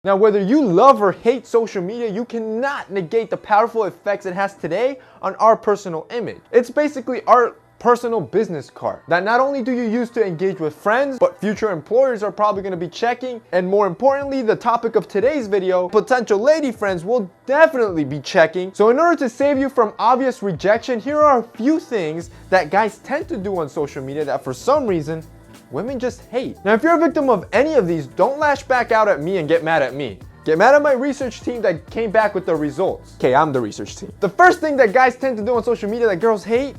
Now, whether you love or hate social media, you cannot negate the powerful effects it has today on our personal image. It's basically our personal business card that not only do you use to engage with friends, but future employers are probably going to be checking, and more importantly, the topic of today's video, potential lady friends will definitely be checking. So in order to save you from obvious rejection, here are a few things that guys tend to do on social media that for some reason women just hate. Now, if you're a victim of any of these, don't lash back out at me and get mad at me. Get mad at my research team that came back with the results. Okay, I'm the research team. The first thing that guys tend to do on social media that girls hate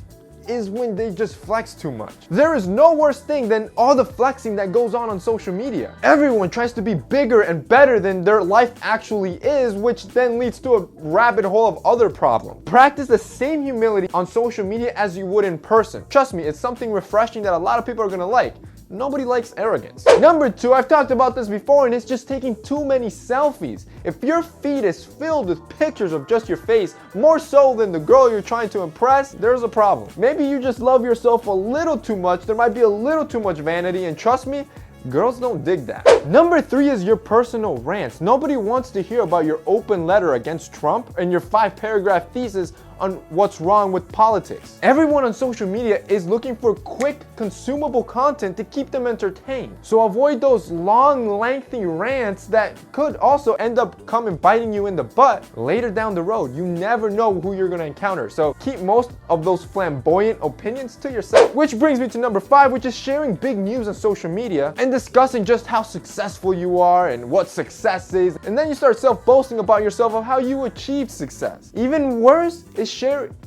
is when they just flex too much. There is no worse thing than all the flexing that goes on social media. Everyone tries to be bigger and better than their life actually is, which then leads to a rabbit hole of other problems. Practice the same humility on social media as you would in person. Trust me, it's something refreshing that a lot of people are gonna like. Nobody likes arrogance. Number two, I've talked about this before, and it's just taking too many selfies. If your feed is filled with pictures of just your face, more so than the girl you're trying to impress, there's a problem. Maybe you just love yourself a little too much. There might be a little too much vanity, and trust me, girls don't dig that. Number three is your personal rants. Nobody wants to hear about your open letter against Trump and your 5-paragraph thesis on what's wrong with politics. Everyone on social media is looking for quick, consumable content to keep them entertained. So avoid those long, lengthy rants that could also end up coming biting you in the butt later down the road. You never know who you're gonna encounter. So keep most of those flamboyant opinions to yourself. Which brings me to number five, which is sharing big news on social media and discussing just how successful you are and what success is. And then you start self-boasting about yourself of how you achieved success. Even worse is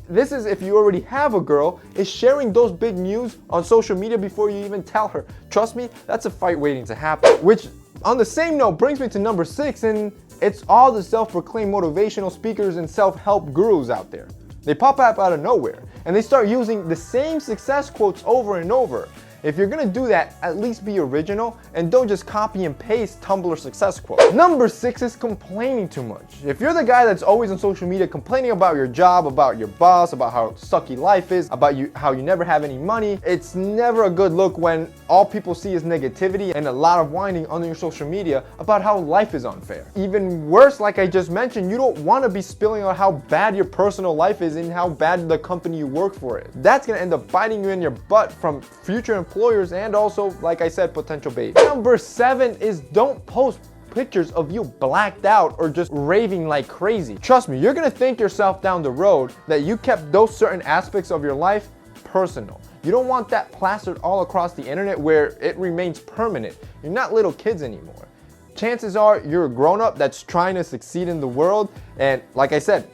this is if you already have a girl, is sharing those big news on social media before you even tell her. Trust me, that's a fight waiting to happen. Which, on the same note, brings me to number six, and it's all the self-proclaimed motivational speakers and self-help gurus out there. They pop up out of nowhere, and they start using the same success quotes over and over. If you're gonna do that, at least be original and don't just copy and paste Tumblr success quotes. Number six is complaining too much. If you're the guy that's always on social media complaining about your job, about your boss, about how sucky life is, about how you never have any money, it's never a good look when all people see is negativity and a lot of whining on your social media about how life is unfair. Even worse, like I just mentioned, you don't want to be spilling on how bad your personal life is and how bad the company you work for is. That's gonna end up biting you in your butt from future employers and also, like I said, potential babies. Number seven is don't post pictures of you blacked out or just raving like crazy. Trust me, you're gonna thank yourself down the road that you kept those certain aspects of your life personal. You don't want that plastered all across the internet where it remains permanent. You're not little kids anymore. Chances are you're a grown-up that's trying to succeed in the world, and like I said,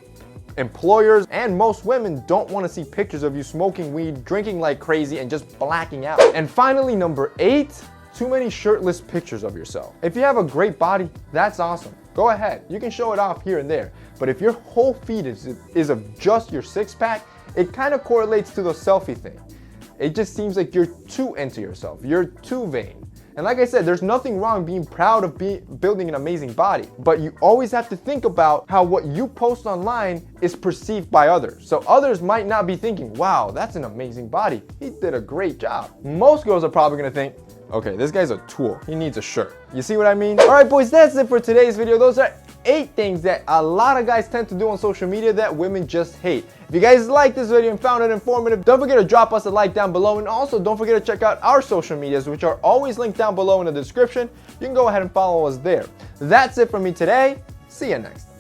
employers and most women don't want to see pictures of you smoking weed, drinking like crazy, and just blacking out. And finally, number eight, too many shirtless pictures of yourself. If you have a great body, that's awesome. Go ahead, you can show it off here and there. But if your whole feed is of just your six-pack, it kind of correlates to the selfie thing. It just seems like you're too into yourself. You're too vain. And like I said, there's nothing wrong being proud of building an amazing body, but you always have to think about how what you post online is perceived by others. So others might not be thinking, wow, that's an amazing body. He did a great job. Most girls are probably gonna think, okay, this guy's a tool. He needs a shirt. You see what I mean? All right, boys, that's it for today's video. Those are 8 things that a lot of guys tend to do on social media that women just hate. If you guys liked this video and found it informative, don't forget to drop us a like down below, and also don't forget to check out our social medias, which are always linked down below in the description. You can go ahead and follow us there. That's it for me today. See you next time.